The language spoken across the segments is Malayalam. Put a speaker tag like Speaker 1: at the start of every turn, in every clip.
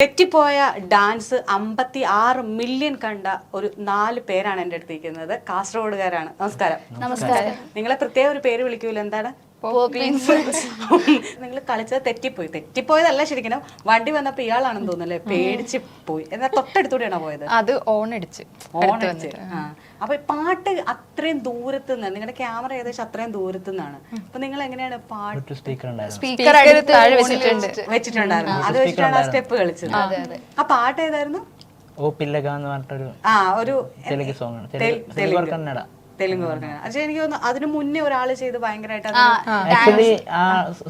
Speaker 1: തെറ്റിപ്പോയ ഡാൻസ് 56 മില്യൺ കണ്ട ഒരു 4 പേരാണ് എൻ്റെ അടുത്തിരിക്കുന്നത്. കാസർഗോഡുകാരാണ്. നമസ്കാരം.
Speaker 2: നമസ്കാരം.
Speaker 1: നിങ്ങളെ പ്രത്യേക ഒരു പേര് വിളിക്കൂല, എന്താണ്? നിങ്ങൾ കളിച്ചത് തെറ്റിപ്പോയതല്ല ശരിക്കും. വണ്ടി വന്നപ്പോ ഇയാളാണെന്ന് തോന്നുന്നല്ലേ, പേടിച്ച് പോയി. എന്നാ തൊട്ടടുത്തൂടെയാണോ പോയത്?
Speaker 2: അത് ഓണടിച്ച്.
Speaker 1: അപ്പൊ പാട്ട് അത്രയും ദൂരത്ത് നിന്ന്, നിങ്ങളുടെ ക്യാമറ ഏകദേശം അത്രയും ദൂരത്ത് നിന്നാണ്. അപ്പൊ നിങ്ങൾ എങ്ങനെയാണ് പാട്ട്
Speaker 2: സ്പീക്കർ
Speaker 1: വെച്ചിട്ടുണ്ടായിരുന്നു? അത് വെച്ചിട്ടാണ് ആ സ്റ്റെപ്പ് കളിച്ചത്. ആ പാട്ട് ഏതായിരുന്നു?
Speaker 3: ഓ പില്ലഗ എന്ന് പറഞ്ഞിട്ടൊരു
Speaker 1: ഒരു
Speaker 3: തെലുങ്ക് സോങ് ആണ്. കന്നഡ
Speaker 1: തെലുങ്ക് പറഞ്ഞു. പക്ഷെ എനിക്ക് തോന്നുന്നു അതിന് മുന്നേ ഒരാള് ചെയ്ത് ഭയങ്കരമായിട്ട്
Speaker 3: ആക്ച്വലി ആ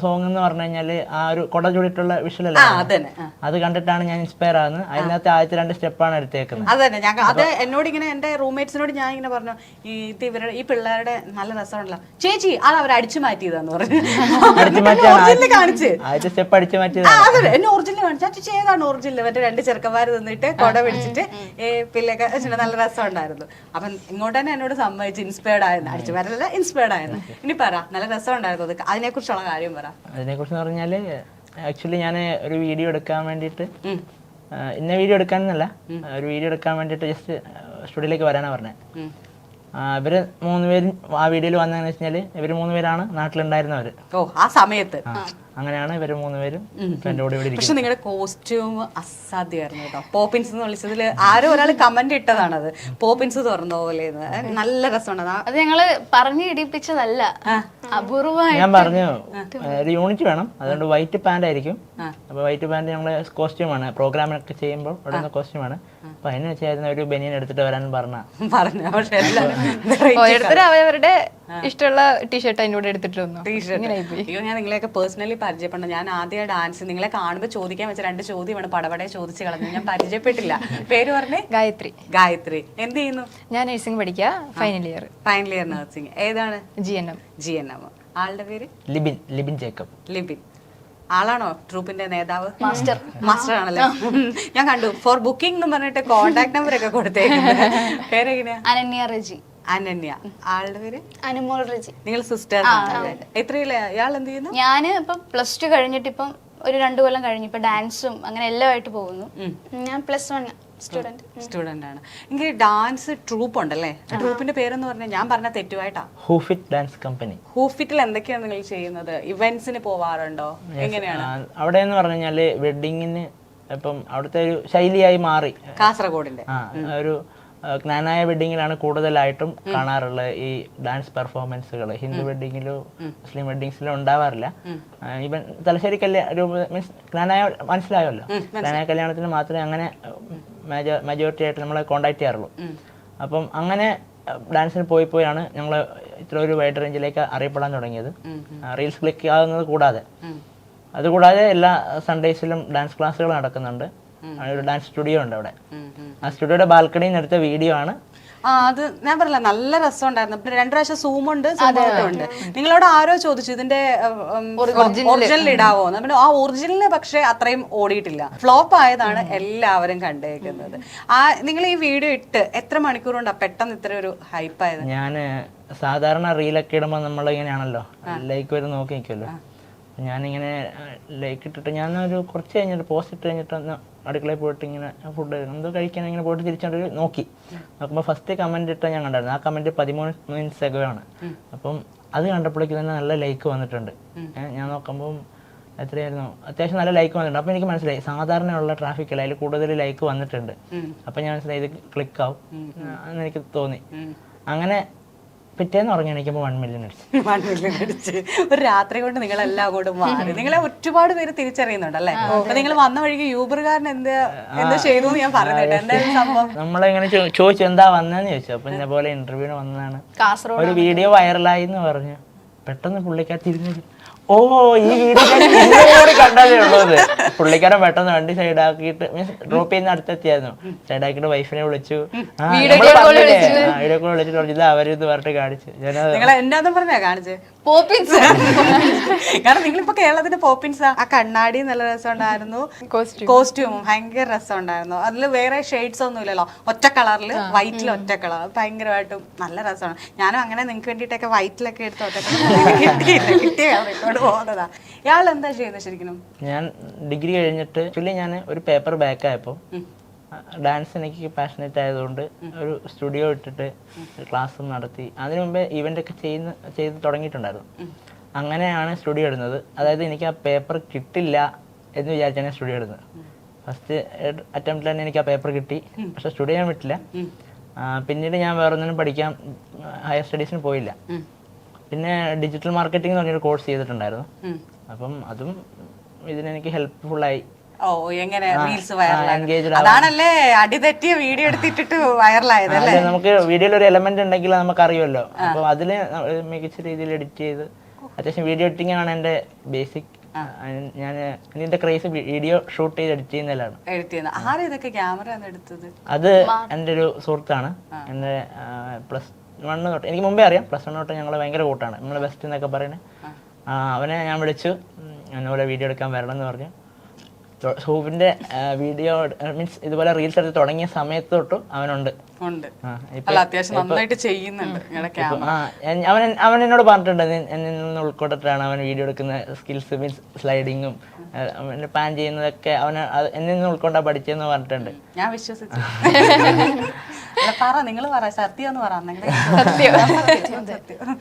Speaker 3: സോങ് എന്ന് പറഞ്ഞു കഴിഞ്ഞാല് ആ ഒരു കൊട ചൂടിട്ടുള്ള വിഷ്വലല്ലേ, അത് കണ്ടിട്ടാണ് ഞാൻ ഇൻസ്പയർ ആകുന്നത്. അതിനകത്ത് ആദ്യത്തെ 2 സ്റ്റെപ്പാണ് എടുത്തേക്കുന്നത്.
Speaker 1: അതന്നെ ഞാൻ അത് എന്നോട് ഇങ്ങനെ എന്റെ റൂംമേറ്റ്സിനോട് ഞാൻ ഇങ്ങനെ പറഞ്ഞു, ഈ പിള്ളേരുടെ നല്ല രസമുണ്ടല്ലോ ചേച്ചി, അത് അവർ അടിച്ചു മാറ്റിയതാന്ന് പറഞ്ഞു. കാണിച്ച്
Speaker 3: ആദ്യത്തെ സ്റ്റെപ്പ് അടിച്ചു മാറ്റിയത്
Speaker 1: അതെ, എന്നെ ഒറിജിനൽ കാണിച്ചു. ചേച്ചി ഏതാണ് ഒറിജിനൽ? മറ്റേ 2 ചെറുക്കന്മാര് നിന്നിട്ട് കൊട പിടിച്ചിട്ട് പിള്ളേക്കെ നല്ല രസം ഉണ്ടായിരുന്നു. അപ്പൊ ഇങ്ങോട്ട് തന്നെ എന്നോട് സമ്മതിച്ചു, ഇൻസ്പയർഡ് ആയിരുന്നു. അടിച്ചു മാറ്റല്ല, ഇൻസ്പയർഡ് ആയിരുന്നു. ഇനി പറ, നല്ല രസം ഉണ്ടായിരുന്നു. അതിനെ കുറിച്ചുള്ള കാര്യം പറ.
Speaker 3: അതിനെ കുറിച്ച് പറഞ്ഞാല് ആക്ച്വലി ഞാൻ ഒരു വീഡിയോ എടുക്കാൻ വേണ്ടിയിട്ട്, ഇന്ന വീഡിയോ എടുക്കാനല്ല, ഒരു വീഡിയോ എടുക്കാൻ വേണ്ടിയിട്ട് ജസ്റ്റ് സ്റ്റുഡിയോയിലേക്ക് വരാനാണ് പറഞ്ഞത്. ഇവര് 3 പേരും ആ വീഡിയോയിൽ വന്നതെന്ന് വെച്ചാല് ഇവര് 3 പേരാണ് നാട്ടിലുണ്ടായിരുന്നവര്.
Speaker 1: ആ സമയത്ത്
Speaker 3: അങ്ങനെയാണ് ഇവര് 3 പേരും എന്റെ കൂടെ ഇവിടെ.
Speaker 1: പക്ഷെ നിങ്ങളുടെ കോസ്റ്റ്യൂം അസാധ്യമായിരുന്നു കേട്ടോ. പോപ്പിൻസ് എന്ന് വിളിച്ചതിൽ ആരോ ഒരാൾ കമന്റ് ഇട്ടതാണത്, പോപ്പിൻസ് തുറന്ന പോലെ. നല്ല രസമുണ്ട്.
Speaker 2: അത് ഞങ്ങള് പറഞ്ഞു ഇടിപ്പിച്ചതല്ല, അപൂർവമായി.
Speaker 3: ഞാൻ പറഞ്ഞു ഒരു യൂണിറ്റ് വേണം, അതുകൊണ്ട് വൈറ്റ് പാന്റ് ആയിരിക്കും. അപ്പൊ വൈറ്റ് പാന്റ് നമ്മള് കോസ്റ്റ്യൂമാണ്, പ്രോഗ്രാമിനൊക്കെ ചെയ്യുമ്പോൾ ഇടുന്ന കോസ്റ്റ്യൂമാണ്. അപ്പൊ അതിന് വെച്ചായിരുന്നു ഒരു ബനിയൻ എടുത്തിട്ട് വരാൻ പറഞ്ഞു.
Speaker 1: പക്ഷെ
Speaker 2: ഓരോരുത്തരും അവരവരുടെ ഇഷ്ടമുള്ള ടീഷർട്ട് അതിൻ്റെ കൂടെ എടുത്തിട്ട് വന്നു.
Speaker 1: അയ്യോ, ഞാൻ നിങ്ങളെയൊക്കെ പേഴ്സണലി പരിചയപ്പെടുന്നത്. ഞാൻ ആദ്യ ഡാൻസ് നിങ്ങളെ കാണുമ്പോൾ ചോദിക്കാൻ വെച്ച 2 ചോദ്യമാണ് പടപടെ ചോദിച്ചു കളഞ്ഞു. ഞാൻ പരിചയപ്പെട്ടില്ല. പേര് പറഞ്ഞേ?
Speaker 2: ഗായത്രി.
Speaker 1: ഗായത്രി എന്ത് ചെയ്യുന്നു?
Speaker 2: ഞാൻ നഴ്സിംഗ് പഠിക്കുക, ഫൈനൽ ഇയർ
Speaker 1: നഴ്സിംഗ്. ഏതാണ്? GNM. ആളുടെ പേര്
Speaker 3: ലിബിൻ ജേക്കബ്.
Speaker 1: ലിബിൻ ആളാണോ ട്രൂപ്പിന്റെ നേതാവ്? മാസ്റ്റർ ആണല്ലോ. ഞാൻ കണ്ടു ഫോർ ബുക്കിംഗ് എന്ന് പറഞ്ഞിട്ട് കോണ്ടാക്ട് നമ്പർ ഒക്കെ കൊടുത്തേക്കുന്നത്. പേരെങ്ങനെയാ? അനന്യ. ആളുടെ പേര്?
Speaker 2: അനുമോൾ റെജി.
Speaker 1: നിങ്ങൾ സിസ്റ്റർ? എത്രയില്ല? ഇയാൾ എന്ത് ചെയ്യുന്നു?
Speaker 2: ഞാൻ ഇപ്പം +2 കഴിഞ്ഞിട്ട് ഇപ്പം ഒരു 2 കൊല്ലം കഴിഞ്ഞു. ഇപ്പൊ ഡാൻസും അങ്ങനെ എല്ലാമായിട്ട് പോകുന്നു. ഞാൻ +1
Speaker 1: സ്റ്റുഡന്റ് ആണ്. എനിക്ക് ഡാൻസ് ട്രൂപ്പ് ഉണ്ടല്ലേ? ട്രൂപ്പിന്റെ പേരെന്ന് പറഞ്ഞാൽ ഞാൻ പറഞ്ഞ തെറ്റുമായിട്ടാ.
Speaker 3: ഹൂഫിറ്റ് ഡാൻസ് കമ്പനി.
Speaker 1: ഹൂഫിറ്റിൽ എന്തൊക്കെയാണ് നിങ്ങൾ ചെയ്യുന്നത്? ഇവന്റ്സിന് പോവാറുണ്ടോ? എങ്ങനെയാണ്
Speaker 3: അവിടെ എന്ന് പറഞ്ഞു കഴിഞ്ഞാല് വെഡിങ്ങിന് ഇപ്പം അവിടുത്തെ ഒരു ശൈലിയായി മാറി.
Speaker 1: കാസർഗോഡിന്റെ
Speaker 3: ഒരു ജ്ഞാനായ വെഡിങ്ങിലാണ് കൂടുതലായിട്ടും കാണാറുള്ളത് ഈ ഡാൻസ് പെർഫോമൻസുകൾ. ഹിന്ദു വെഡിങ്ങിലോ മുസ്ലിം വെഡിങ്സിലോ ഉണ്ടാവാറില്ല. ഈവൻ തലശ്ശേരി മീൻസ് ജ്ഞാനായ മനസ്സിലായല്ലോ, ജ്ഞാനായ കല്യാണത്തിന് മാത്രമേ അങ്ങനെ മെജോറിറ്റി ആയിട്ട് നമ്മളെ കോണ്ടാക്ട് ചെയ്യാറുള്ളൂ. അപ്പം അങ്ങനെ ഡാൻസിന് പോയാണ് ഞങ്ങൾ ഇത്ര ഒരു വൈഡ് റേഞ്ചിലേക്ക് അറിയപ്പെടാൻ തുടങ്ങിയത്. റീൽസ് ക്ലിക്ക് ആകുന്നത് കൂടാതെ, അതുകൂടാതെ എല്ലാ സൺഡേസിലും ഡാൻസ് ക്ലാസ്സുകൾ നടക്കുന്നുണ്ട്. ഒരു ഡാൻസ് സ്റ്റുഡിയോ ഉണ്ട് അവിടെ. ആ സ്റ്റുഡിയോയുടെ ബാൽക്കണിയിൽ നിന്ന് എടുത്ത വീഡിയോ ആണ്.
Speaker 1: അത് ഞാൻ പറഞ്ഞില്ല, നല്ല രസം ഉണ്ടായിരുന്നു. 2 പ്രാവശ്യം സൂമുണ്ട്, ഉണ്ട്. നിങ്ങളോട് ആരോ ചോദിച്ചു ഇതിന്റെ ഒറിജിനൽ ഇടാവോ? ആ ഒറിജിനലിന് പക്ഷെ അത്രയും ഓടിയിട്ടില്ല, ഫ്ലോപ്പ് ആയതാണ് എല്ലാവരും കണ്ടേക്കുന്നത്. നിങ്ങൾ ഈ വീഡിയോ ഇട്ട് എത്ര മണിക്കൂർ കൊണ്ടാ പെട്ടെന്ന് ഇത്ര ഒരു ഹൈപ്പ് ആയത്?
Speaker 3: ഞാൻ സാധാരണ റീലൊക്കെ ഇടുമ്പോൾ നമ്മളിങ്ങനെയാണല്ലോ, ലൈക്ക് വരെ നോക്കി നിൽക്കുമല്ലോ. ഞാനിങ്ങനെ ലൈക്ക് ഇട്ടിട്ട് ഞാനൊരു കുറച്ച് കഴിഞ്ഞിട്ട് പോസ്റ്റ് ഇട്ട് കഴിഞ്ഞിട്ട് ഒന്ന് അടുക്കളയിൽ പോയിട്ട് ഇങ്ങനെ ഫുഡ് എന്തോ കഴിക്കാൻ ഇങ്ങനെ പോയിട്ട് തിരിച്ചോണ്ട് നോക്കി നോക്കുമ്പോൾ ഫസ്റ്റ് കമൻറ്റ് ഇട്ടാൽ ഞാൻ കണ്ടായിരുന്നു. ആ കമൻറ്റ് 13 മിനിറ്റ്സ് അകമാണ്. അപ്പം അത് കണ്ടപ്പോഴേക്ക് തന്നെ നല്ല ലൈക്ക് വന്നിട്ടുണ്ട്. ഞാൻ നോക്കുമ്പം എത്രയായിരുന്നു, അത്യാവശ്യം നല്ല ലൈക്ക് വന്നിട്ടുണ്ട്. അപ്പോൾ എനിക്ക് മനസ്സിലായി സാധാരണയുള്ള ട്രാഫിക്കല്ല, അതിൽ കൂടുതൽ ലൈക്ക് വന്നിട്ടുണ്ട്. അപ്പം ഞാൻ മനസ്സിലായി ഇത് ക്ലിക്കാവും എന്ന് എനിക്ക് തോന്നി. അങ്ങനെ പിറ്റേന്ന് ഉറങ്ങി എണീക്കുമ്പോൾ 1 മില്യൺ
Speaker 1: അടിച്ച് ഒരു രാത്രി കൊണ്ട് നിങ്ങളെല്ലാം അങ്ങോട്ട് മാറി. നിങ്ങളെ ഒരുപാട് പേര് തിരിച്ചറിയുന്നുണ്ടല്ലേ? അപ്പൊ നിങ്ങൾ വന്ന വഴിക്ക് യൂബർകാരൻ എന്താ ചെയ്തു ഞാൻ പറഞ്ഞിട്ട് എന്തായാലും സംഭവം
Speaker 3: നമ്മളിങ്ങനെ ചോദിച്ചു എന്താ വന്നതെന്ന് ചോദിച്ചു. അപ്പൊ ഇന്ന പോലെ ഇന്റർവ്യൂവിന് വന്നതാണ്, ഒരു വീഡിയോ വൈറലായി എന്ന് പറഞ്ഞു. പെട്ടെന്ന് പുള്ളിക്കാർ തിരിഞ്ഞു, ഓ ഈ വീഡിയോ കണ്ടതേ ഉള്ളത്. പുള്ളിക്കാരൻ പെട്ടെന്ന് വണ്ടി സൈഡാക്കിയിട്ട് മീൻസ് ഡ്രോപ്പ് ചെയ്യുന്ന അടുത്തെത്തിയായിരുന്നു. സൈഡാക്കിയിട്ട് വൈഫിനെ വിളിച്ചു, വീഡിയോ കോൾ വിളിച്ചിട്ട് ഇത് അവരിത് പറഞ്ഞിട്ട് കാണിച്ചു.
Speaker 1: നിങ്ങൾ എന്നാന്നും പറഞ്ഞാ കാണിച്ചേ?
Speaker 2: പോപ്പിൻസ്.
Speaker 1: കാരണം നിങ്ങളിപ്പോ കേരളത്തിന്റെ പോപ്പിൻസ്. ആ കണ്ണാടി നല്ല രസമുണ്ടായിരുന്നു, കോസ്റ്റ്യൂമും ഭയങ്കര രസമുണ്ടായിരുന്നു. അതിൽ വേറെ ഷെയ്ഡ്സ് ഒന്നും ഇല്ലല്ലോ, ഒറ്റ കളറിൽ വൈറ്റിൽ ഒറ്റ കളർ, ഭയങ്കരമായിട്ടും നല്ല രസമാണ്. ഞാനും അങ്ങനെ നിങ്ങൾക്ക് വേണ്ടിയിട്ടൊക്കെ വൈറ്റിലൊക്കെ എടുത്ത് ഒറ്റ കിട്ടിയ പോകുന്നതാ. ഇയാൾ എന്താ ചെയ്യുന്നത് ശരിക്കും?
Speaker 3: ഞാൻ ഡിഗ്രി കഴിഞ്ഞിട്ട് ആക്ച്വലി ഞാൻ ഒരു പേപ്പർ ബാക്ക് ആയപ്പോൾ ഡാൻസ് എനിക്ക് പാഷനേറ്റ് ആയതുകൊണ്ട് ഒരു സ്റ്റുഡിയോ ഇട്ടിട്ട് ക്ലാസ്സും നടത്തി. അതിനു മുമ്പേ ഇവന്റ് ഒക്കെ ചെയ്ത് തുടങ്ങിയിട്ടുണ്ടായിരുന്നു. അങ്ങനെയാണ് സ്റ്റുഡിയോ ഇടുന്നത്. അതായത് എനിക്ക് ആ പേപ്പർ കിട്ടില്ല എന്ന് വിചാരിച്ചാണ് സ്റ്റുഡിയോ ഇടുന്നത്. ഫസ്റ്റ് അറ്റംപ്റ്റിൽ തന്നെ എനിക്ക് ആ പേപ്പർ കിട്ടി, പക്ഷെ സ്റ്റുഡിയോ ഞാൻ വിട്ടില്ല. പിന്നീട് ഞാൻ വേറെ ഒന്നിനും പഠിക്കാൻ ഹയർ സ്റ്റഡീസിന് പോയില്ല. പിന്നെ ഡിജിറ്റൽ മാർക്കറ്റിംഗ് എന്ന് പറഞ്ഞൊരു കോഴ്സ് ചെയ്തിട്ടുണ്ടായിരുന്നു. അപ്പം അതും ഇതിനെനിക്ക് ഹെൽപ്ഫുള്ളായി.
Speaker 1: ഓ, എങ്ങനെ റീൽസ് വൈറലായി? അതാണല്ലേ അടിതെറ്റിയ വീഡിയോ എടുത്തിട്ടിട്ട് വൈറലായത് അല്ലേ?
Speaker 3: നമുക്ക് വീഡിയോയിൽ ഒരു എലമെന്റ് ഉണ്ടെങ്കിൽ നമുക്ക് അറിയുമല്ലോ. അപ്പോൾ അതിൽ മികച്ച രീതിയിൽ എഡിറ്റ് ചെയ്ത്, അത്യാവശ്യം വീഡിയോ എഡിറ്റിംഗ് ആണ് എൻ്റെ ബേസിക്. ഞാൻ ഇതിന്റെ ക്രേസ് വീഡിയോ ഷൂട്ട് ചെയ്ത് എഡിറ്റ് ചെയ്യുന്നതിലാണ്.
Speaker 1: ആരും ഇതൊക്കെ ക്യാമറ എടുത്തത്?
Speaker 3: അത് എൻ്റെ ഒരു സുഹൃത്താണ്. എൻ്റെ +1 തൊട്ട് എനിക്ക് മുമ്പേ അറിയാം. +1 തൊട്ട് ഞങ്ങൾ ഭയങ്കര കൂട്ടാണ്, നമ്മൾ ബെസ്റ്റ് എന്നൊക്കെ പറയുന്നത്. അവനെ ഞാൻ വിളിച്ചു, എന്നോട് വീഡിയോ എടുക്കാൻ വരണം എന്ന് പറഞ്ഞു. സൂപ്പിന്റെ വീഡിയോ മീൻസ് ഇതുപോലെ റീൽസ് എടുത്ത് തുടങ്ങിയ സമയത്ത് തൊട്ടും അവനുണ്ട്. അവൻ എന്നോട് പറഞ്ഞിട്ടുണ്ട്, എന്നിൽ നിന്ന് ഉൾക്കൊണ്ടിട്ടാണ് അവൻ വീഡിയോ എടുക്കുന്ന സ്കിൽസ്, മീൻസ് സ്ലൈഡിങ്ങും പാൻ ചെയ്യുന്നതൊക്കെ അവന് എന്നിൽ നിന്ന് ഉൾക്കൊണ്ടാ പഠിച്ചെന്ന് പറഞ്ഞിട്ടുണ്ട്.
Speaker 1: ഞാൻ വിശ്വസിച്ചു. നിങ്ങൾ പറ, സത്യം എന്ന് പറയാം.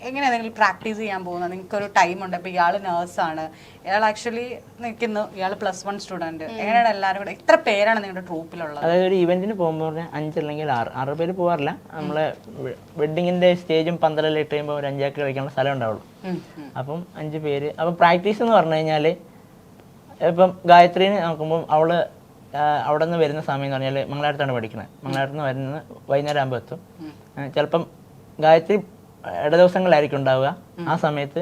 Speaker 1: എങ്ങനെയാ നിങ്ങൾ പ്രാക്ടീസ് ചെയ്യാൻ പോകുന്നത്? നിങ്ങൾക്ക് ഒരു ടൈം ഉണ്ട്. ഇപ്പൊ ഇയാള് നേഴ്സാണ്, ഇയാൾ ആക്ച്വലി നിൽക്കുന്നു, ഇയാള് +1 സ്റ്റുഡന്റ്. എങ്ങനെയാണ് എല്ലാവരും കൂടെ? ഇത്ര പേരാണ് നിങ്ങളുടെ ട്രൂപ്പിലുള്ളത്?
Speaker 3: അതായത് ഒരു ഇവന്റിന് പോകുമ്പോൾ 5 അല്ലെങ്കിൽ 6 പേര് പോകാറില്ല. നമ്മളെ വെഡിങ്ങിന്റെ സ്റ്റേജും പന്തലെല്ലാം ഇട്ട് കഴിയുമ്പോൾ ഒരു 5 ആൾക്ക് കളിക്കാനുള്ള സ്ഥലം ഉണ്ടാവുള്ളൂ. അപ്പം 5 പേര്. അപ്പം പ്രാക്ടീസ് എന്ന് പറഞ്ഞു കഴിഞ്ഞാൽ ഇപ്പം ഗായത്രീനെ നോക്കുമ്പോൾ അവള് അവിടെ നിന്ന് വരുന്ന സമയം എന്ന് പറഞ്ഞാൽ മംഗലാപുരത്താണ് പഠിക്കുന്നത്. മംഗലാപുരത്ത് നിന്ന് വരുന്നത് വൈകുന്നേരം ആകുമ്പോൾ എത്തും. ചിലപ്പം ഗായത്രി ഇട ദിവസങ്ങളിലായിരിക്കും ഉണ്ടാവുക. ആ സമയത്ത്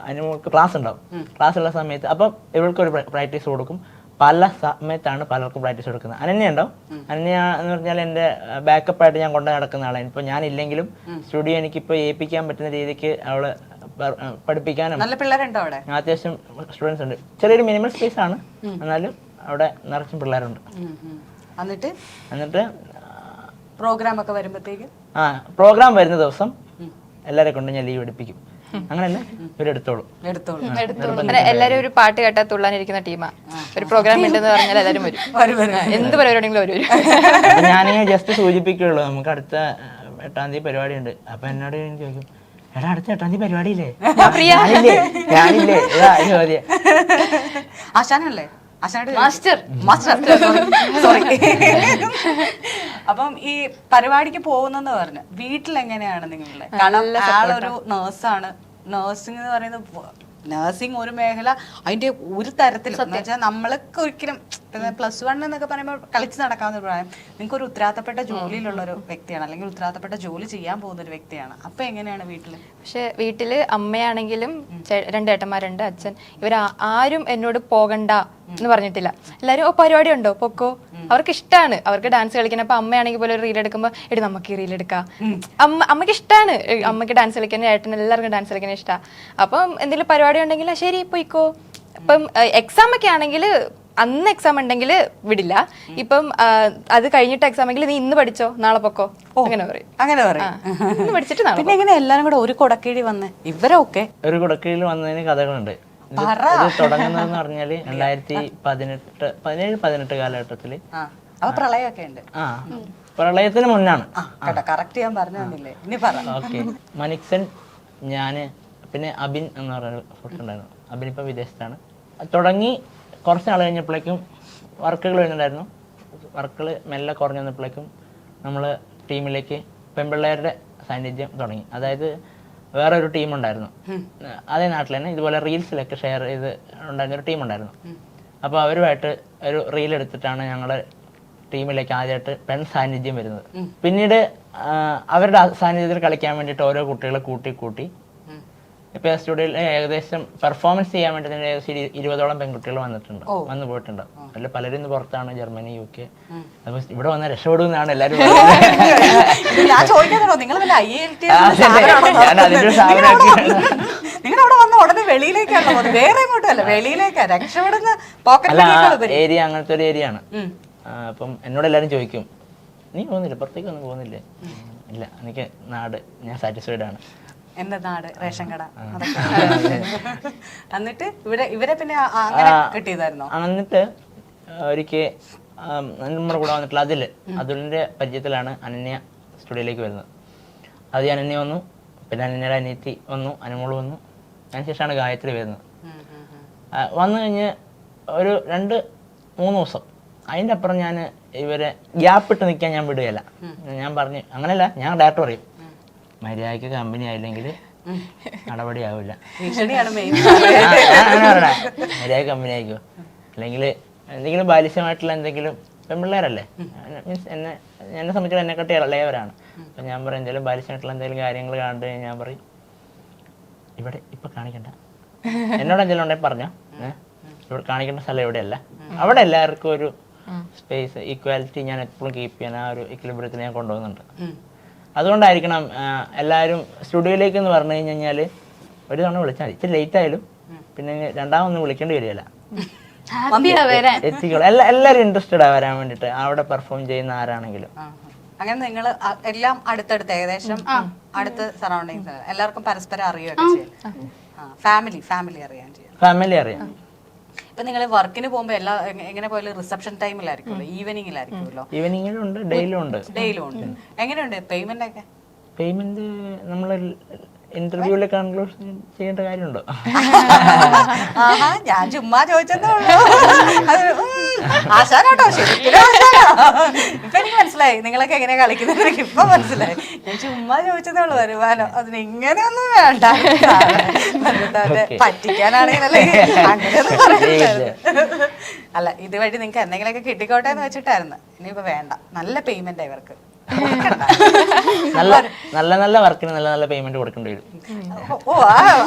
Speaker 3: അതിന് ക്ലാസ് ഉണ്ടാവും. ക്ലാസ് ഉള്ള സമയത്ത് അപ്പം ഇവൾക്കൊരു പ്രാക്ടീസ് കൊടുക്കും. പല സമയത്താണ് പലർക്കും പ്രാക്ടീസ് കൊടുക്കുന്നത്. അനന്യ ഉണ്ടാവും. അനന്യ എന്ന് പറഞ്ഞാൽ എൻ്റെ ബാക്കപ്പായിട്ട് ഞാൻ കൊണ്ടു നടക്കുന്ന ആളാണ്. ഇപ്പോൾ ഞാനില്ലെങ്കിലും സ്റ്റുഡിയോ എനിക്കിപ്പോൾ ഏൽപ്പിക്കാൻ പറ്റുന്ന രീതിക്ക് അവള് പഠിപ്പിക്കാനും.
Speaker 1: നല്ല പിള്ളേരുണ്ടോ അവിടെ?
Speaker 3: അത്യാവശ്യം സ്റ്റുഡൻസ് ഉണ്ട്. ചെറിയൊരു മിനിമൽ സ്പേസ് ആണ്, എന്നാലും അവിടെ നിറച്ചും പിള്ളേരുണ്ട്. എന്നിട്ട്
Speaker 1: പ്രോഗ്രാം ഒക്കെ വരുമ്പോഴത്തേക്ക്
Speaker 3: പ്രോഗ്രാം വരുന്ന ദിവസം എല്ലാരെ കൊണ്ട് ഞാൻ ലീവ് എടുപ്പിക്കും. അങ്ങനല്ല, ഇവരെടുത്തോളൂ.
Speaker 2: എല്ലാരും ഒരു പാട്ട് കേട്ടാ തുള്ളാനിരിക്കുന്ന ടീമാ. ഒരു പ്രോഗ്രാം ഉണ്ടെന്ന് പറഞ്ഞാൽ എല്ലാവരും വരും. എന്ത് പരിപാടിയെങ്കിലും അവർ വരും.
Speaker 3: ഞാനിങ്ങനെ ജസ്റ്റ് സൂചിപ്പിക്കുള്ളൂ, നമുക്ക് അടുത്ത 8-ാം തീയതി പരിപാടി ഉണ്ട്. അപ്പൊ എന്നോട് ചോദിക്കും, എടാ അടുത്ത 8-ാം തീയതി പരിപാടി ഇല്ലേ? ഞാനില്ലേ?
Speaker 1: ആശാനല്ലേ?
Speaker 2: മാസ്റ്റർ.
Speaker 1: സോറി. അപ്പം ഈ പരിപാടിക്ക് പോകുന്നെന്ന് പറഞ്ഞു, വീട്ടിലെങ്ങനെയാണ് നിങ്ങളുടെ? കാരണം ആളൊരു നേഴ്സാണ്. നേഴ്സിംഗ് എന്ന് പറയുന്നത്, നേഴ്സിംഗ് ഒരു മേഖല, അതിന്റെ ഒരു തരത്തിലും എന്ന് വെച്ചാൽ നമ്മൾക്ക് ഒരിക്കലും +1 എന്നൊക്കെ പറയുമ്പോൾ കളിച്ച് നടക്കാവുന്ന ഒരു പ്രായം. നിങ്ങൾക്ക് ഒരു ഉത്തരവാദിത്തപ്പെട്ട ജോലിയിലുള്ള ഒരു വ്യക്തിയാണ്, അല്ലെങ്കിൽ ഉത്തരവാദിത്തപ്പെട്ട ജോലി ചെയ്യാൻ പോകുന്ന ഒരു വ്യക്തിയാണ്. അപ്പൊ എങ്ങനെയാണ് വീട്ടില്?
Speaker 4: പക്ഷെ വീട്ടില് അമ്മയാണെങ്കിലും 2 ഏട്ടന്മാരുണ്ട്, അച്ഛൻ, ആരും എന്നോട് പോകണ്ട എന്ന് പറഞ്ഞിട്ടില്ല. എല്ലാരും പരിപാടി ഉണ്ടോ പൊക്കോ, അവർക്ക് ഇഷ്ടമാണ്, അവർക്ക് ഡാൻസ് കളിക്കാൻ. അപ്പൊ അമ്മയാണെങ്കിൽ പോലെ ഒരു റീൽ എടുക്കുമ്പോ എടി നമുക്ക് ഈ റീൽ എടുക്കാം. അമ്മയ്ക്ക് ഇഷ്ടമാണ്, അമ്മയ്ക്ക് ഡാൻസ് കളിക്കാൻ, ഏട്ടന് എല്ലാവർക്കും ഡാൻസ് കളിക്കാൻ ഇഷ്ടമാണ്. അപ്പം എന്തെങ്കിലും പരിപാടി ഉണ്ടെങ്കിൽ ശരി പോയിക്കോ. ഇപ്പം എക്സാം ഒക്കെ ആണെങ്കിൽ അന്ന് എക്സാം ഉണ്ടെങ്കിൽ വിടില്ല. ഇപ്പം അത് കഴിഞ്ഞിട്ട് എക്സാം എങ്കിൽ നീ ഇന്ന് പഠിച്ചോ നാളെ പൊക്കോ, അങ്ങനെ പറയും. ഇന്ന് പഠിച്ചിട്ട് നാളെ.
Speaker 1: പിന്നെ എങ്ങനെ എല്ലാരും കൂടെ ഒരു കൊടക്കീഴി വന്ന് ഇവരൊക്കെ?
Speaker 3: ഒരു കൊടക്കീഴിൽ വന്നതിന് കഥകളുണ്ട്. ഇത് തുടങ്ങുന്നതെന്ന് പറഞ്ഞാല് 2017-18 കാലഘട്ടത്തില്
Speaker 1: പ്രളയമൊക്കെ ഉണ്ട്.
Speaker 3: പ്രളയത്തിന് മുന്നാണ്.
Speaker 1: ഓക്കെ.
Speaker 3: മനിക്സൺ, ഞാന്, പിന്നെ അബിൻ എന്ന് പറയുന്ന സുഹൃത്ത് ഉണ്ടായിരുന്നു. അബിൻ ഇപ്പം വിദേശത്താണ്. തുടങ്ങി കുറച്ച് നാൾ കഴിഞ്ഞപ്പോഴേക്കും വർക്കുകൾ വരുന്നുണ്ടായിരുന്നു. വർക്കുകൾ മെല്ലെ കുറഞ്ഞു വന്നപ്പോഴേക്കും നമ്മൾ ടീമിലേക്ക് പെൺപിള്ളേരുടെ സാന്നിധ്യം തുടങ്ങി. അതായത് വേറെ ഒരു ടീമുണ്ടായിരുന്നു അതേ നാട്ടിൽ തന്നെ, ഇതുപോലെ റീൽസിലൊക്കെ ഷെയർ ചെയ്ത് ഉണ്ടായിരുന്ന ഒരു ടീമുണ്ടായിരുന്നു. അപ്പോൾ അവരുമായിട്ട് ഒരു റീൽ എടുത്തിട്ടാണ് ഞങ്ങളുടെ ടീമിലേക്ക് ആദ്യമായിട്ട് പെൺ സാന്നിധ്യം വരുന്നത്. പിന്നീട് അവരുടെ സാന്നിധ്യത്തിൽ കളിക്കാൻ വേണ്ടിയിട്ട് ഓരോ കുട്ടികളെ കൂട്ടി ഇപ്പൊ സ്റ്റുഡിയോയിൽ ഏകദേശം പെർഫോമൻസ് ചെയ്യാൻ വേണ്ടി തന്നെ ഏകദേശം 20ഓളം പെൺകുട്ടികൾ വന്നിട്ടുണ്ട്, വന്നു പോയിട്ടുണ്ട്. അതിൽ പലരും ഇന്ന് പുറത്താണ്, ജർമ്മനി, UK. അപ്പൊ ഇവിടെ വന്നാൽ രക്ഷപ്പെടുമെന്നാണ് എല്ലാവരും
Speaker 1: ഞാൻ ചോദിക്കാതോ നിങ്ങൾ നിങ്ങളവിടെ വന്ന ഉടനെ വെളിയിലേക്കാണല്ലോ പോകുന്നത്, വേറെ എങ്ങോട്ടും അല്ല, വെളിയിലേക്കാ രക്ഷപ്പെടുന്ന പോക്കറ്റ്
Speaker 3: ഏരിയ. അങ്ങനത്തെ ഒരു ഏരിയ ആണ്. അപ്പം എന്നോട് എല്ലാവരും ചോദിക്കും, നീ പോകുന്നില്ല, പുറത്തേക്കൊന്നും പോകുന്നില്ലേ? ഇല്ല, എനിക്ക് നാട്, ഞാൻ സാറ്റിസ്ഫൈഡ് ആണ്.
Speaker 1: എന്റെ നാട് റേഷൻ കട. എന്നിട്ട് ഇവരെ പിന്നെ അങ്ങനെ കിട്ടിയതായിരുന്നോ?
Speaker 3: എന്നിട്ട് ഒരിക്കൽ നമ്മുടെ കൂടെ വന്നിട്ടുള്ള അതുലിന്റെ പരിചയത്തിലാണ് അനന്യ സ്റ്റുഡിയോയിലേക്ക് വരുന്നത്. അത് അനന്യ വന്നു, പിന്നെ അനന്യയുടെ അനിയത്തി വന്നു, അനുമോള് വന്നു. അതിനുശേഷമാണ് ഗായത്രി വരുന്നത്. വന്നു കഴിഞ്ഞ് ഒരു 2-3 ദിവസം അതിൻ്റെ അപ്പുറം ഞാൻ ഇവരെ ഗ്യാപ്പിട്ട് നിൽക്കാൻ ഞാൻ വിടുകയല്ല. ഞാൻ പറഞ്ഞു, അങ്ങനെയല്ല, ഞാൻ ഡയറക്റ്റ് പറയും, മര്യാദയ്ക്ക് കമ്പനി ആയില്ലെങ്കിൽ നടപടി ആവില്ല. മര്യാദ കമ്പനി ആയിക്കോ, അല്ലെങ്കിൽ എന്തെങ്കിലും ബാലിശ്യമായിട്ടുള്ള എന്തെങ്കിലും പെൺപിള്ളേരല്ലേ, മീൻസ് എന്നെ സംബന്ധിച്ച് എന്നെക്കാട്ടി ഇളയവരാണ്. അപ്പം ഞാൻ പറയും, എന്തെങ്കിലും ബാലിശ്യമായിട്ടുള്ള എന്തെങ്കിലും കാര്യങ്ങൾ കണ്ടു കഴിഞ്ഞാൽ ഞാൻ പറയും, ഇവിടെ ഇപ്പം കാണിക്കണ്ട, എന്നോട് എന്തെങ്കിലും ഉണ്ടെങ്കിൽ പറഞ്ഞോ, ഇവിടെ കാണിക്കേണ്ട സ്ഥലം ഇവിടെയല്ല. അവിടെ എല്ലാവർക്കും ഒരു സ്പേസ്, ഈക്വാലിറ്റി ഞാൻ എപ്പോഴും കീപ്പ് ചെയ്യാൻ ആ ഒരു ഇക്വിലിബ്രിയത്തിൽ ഞാൻ കൊണ്ടുപോകുന്നുണ്ട്. അതുകൊണ്ടായിരിക്കണം എല്ലാവരും സ്റ്റുഡിയോയിലേക്ക് എന്ന് പറഞ്ഞു കഴിഞ്ഞാൽ ഒരു തവണ വിളിച്ചാൽ മതി, ഇച്ചിരി ലേറ്റ് ആയാലും പിന്നെ രണ്ടാമൊന്നും വിളിക്കേണ്ടി വരികയില്ല. എത്തിക്കോളും. എല്ലാവരും ഇൻട്രസ്റ്റഡ് ആ വരാൻ വേണ്ടിയിട്ട്, അവിടെ പെർഫോം ചെയ്യുന്ന ആരാണെങ്കിലും.
Speaker 1: അങ്ങനെ നിങ്ങൾ എല്ലാം അടുത്തടുത്ത് ഏകദേശം അടുത്ത് സറൗണ്ടിങ്സ് എല്ലാവർക്കും പരസ്പരം അറിയുകയൊക്കെ ചെയ്യും. ഫാമിലി അറിയാൻ ചെയ്യും.
Speaker 3: ഫാമിലി അറിയാം.
Speaker 1: ഇപ്പൊ നിങ്ങൾ വർക്കിന് പോകുമ്പോ എങ്ങനെ പോയാലും റിസപ്ഷൻ ടൈമിലായിരിക്കുമല്ലോ, ഈവനിങ്ങിലായിരിക്കുമല്ലോ?
Speaker 3: ഈവനിങ്ങിലുണ്ട്, ഡെയിലും ഉണ്ട്.
Speaker 1: എങ്ങനെയുണ്ട് പേയ്മെന്റ് ഒക്കെ?
Speaker 3: പേയ്മെന്റ് നമ്മൾ ഇന്റർവ്യൂവിലെ കൺക്ലൂഷൻ ചെയ്യേണ്ട കാര്യമുണ്ടോ?
Speaker 1: ഞാൻ ചുമ്മാ ചോദിച്ചതേ ഉള്ളൂ. ആശാനാട്ടോ, ശരിക്കും ഇപ്പൊ എനിക്ക് മനസ്സിലായി നിങ്ങളൊക്കെ എങ്ങനെയാ കളിക്കുന്നത്, എനിക്ക് ഇപ്പൊ മനസ്സിലായി. ഞാൻ ചുമ്മാ ചോദിച്ചതേ ഉള്ളൂ. വരുമാനം അതിന് ഇങ്ങനെയൊന്നും വേണ്ട, പറ്റിക്കാനാണെങ്കിലല്ലേ അങ്ങനെയൊന്നും പറയില്ല. അല്ല, ഇതുവഴി നിങ്ങൾക്ക് എന്തെങ്കിലുമൊക്കെ കിട്ടിക്കോട്ടെ എന്ന് വെച്ചിട്ടായിരുന്നു. ഇനിയിപ്പോ വേണ്ട, നല്ല പേയ്മെന്റ് ഇവർക്ക്.
Speaker 3: നല്ല വർക്കിന് നല്ല പേയ്മെന്റ് കൊടുക്കേണ്ടി വരും.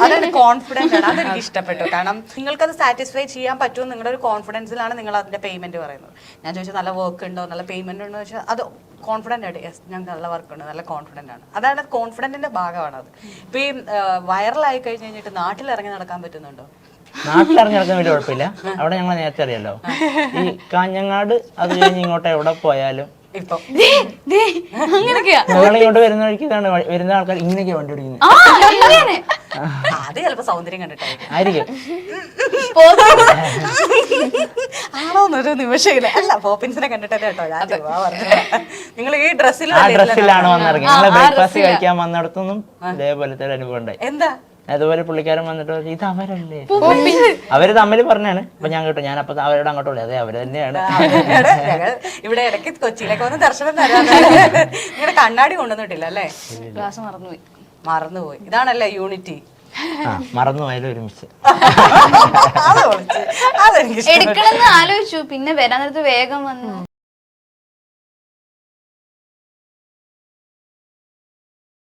Speaker 1: അതാണ് കോൺഫിഡൻസ് ആണ്, അതെനിക്ക് ഇഷ്ടപ്പെട്ടു. കാരണം നിങ്ങൾക്കത് സാറ്റിസ്ഫൈ ചെയ്യാൻ പറ്റുമെന്ന് നിങ്ങളുടെ ഒരു കോൺഫിഡൻസിലാണ് നിങ്ങൾ അതിന്റെ പേയ്മെന്റ് പറയുന്നത്. ഞാൻ ചോദിച്ചാൽ നല്ല വർക്ക് ഉണ്ടോ, നല്ല പേയ്മെന്റ് ഉണ്ടോ വെച്ചാൽ അത് കോൺഫിഡന്റ് ആയിട്ട്, യെസ് ഞങ്ങൾക്ക് നല്ല വർക്ക് ഉണ്ട്, നല്ല കോൺഫിഡന്റ് ആണ്. അതാണ് കോൺഫിഡന്റിന്റെ ഭാഗമാണ് അത്. ഇപ്പൊ ഈ വൈറലായി കഴിഞ്ഞ് കഴിഞ്ഞിട്ട് നാട്ടിലിറങ്ങി നടക്കാൻ പറ്റുന്നുണ്ടോ?
Speaker 3: നാട്ടിലിറങ്ങി നടക്കാൻ വലിയ കുഴപ്പമില്ല. അവിടെ ഞങ്ങൾ നേരത്തെ അറിയാലോ, ഈ കാഞ്ഞങ്ങാട് അത് കഴിഞ്ഞ് ഇങ്ങോട്ട് എവിടെ പോയാലും ഞങ്ങളിങ്ങോട്ട് വരുന്ന വഴിക്ക് വരുന്ന ആൾക്കാർ ഇങ്ങനെയൊക്കെ വണ്ടി ഓടിക്കുന്നത്.
Speaker 1: അത് ചിലപ്പോ സൗന്ദര്യം കണ്ടിട്ടായിരിക്കും. ആണോന്നൊരു നിമിഷമില്ല. അല്ല, പോപ്പിൻസിനെ കണ്ടിട്ടല്ലേ കേട്ടോ ഞാൻ നിങ്ങൾ ഈ
Speaker 3: ഡ്രസ്സിലാണ് വന്നിറങ്ങി. ഞങ്ങള് ബ്രേക്ക്ഫാസ്റ്റ് കഴിക്കാൻ വന്നിടത്തൊന്നും ഇതേപോലത്തെ ഒരു അനുഭവം ഉണ്ടായി.
Speaker 1: എന്താ?
Speaker 3: അതുപോലെ പുള്ളിക്കാരൻ വന്നിട്ട് ഇത് അവരല്ലേ, അവര് തമ്മിൽ പറഞ്ഞാണ്. അപ്പൊ ഞാൻ കേട്ടോ, ഞാൻ അപ്പൊ അവരോട് അങ്ങോട്ട് വിളി, അതെ അവര് തന്നെയാണ്.
Speaker 1: ഇവിടെ ഇടയ്ക്ക് കൊച്ചിയിലേക്ക് വന്ന് ദർശനം തരാൻ നിങ്ങളുടെ കണ്ണാടി കൊണ്ടുവന്നിട്ടില്ല അല്ലേ?
Speaker 2: ക്ലാസ്
Speaker 1: മറന്നുപോയി. ഇതാണല്ലേ യൂണിറ്റി.
Speaker 3: മറന്നുപോയാലും ഒരുമിച്ച്
Speaker 2: എടുക്കണമെന്ന് ആലോചിച്ചു, പിന്നെ വരാൻ നേരത്ത് വേഗം വന്നു.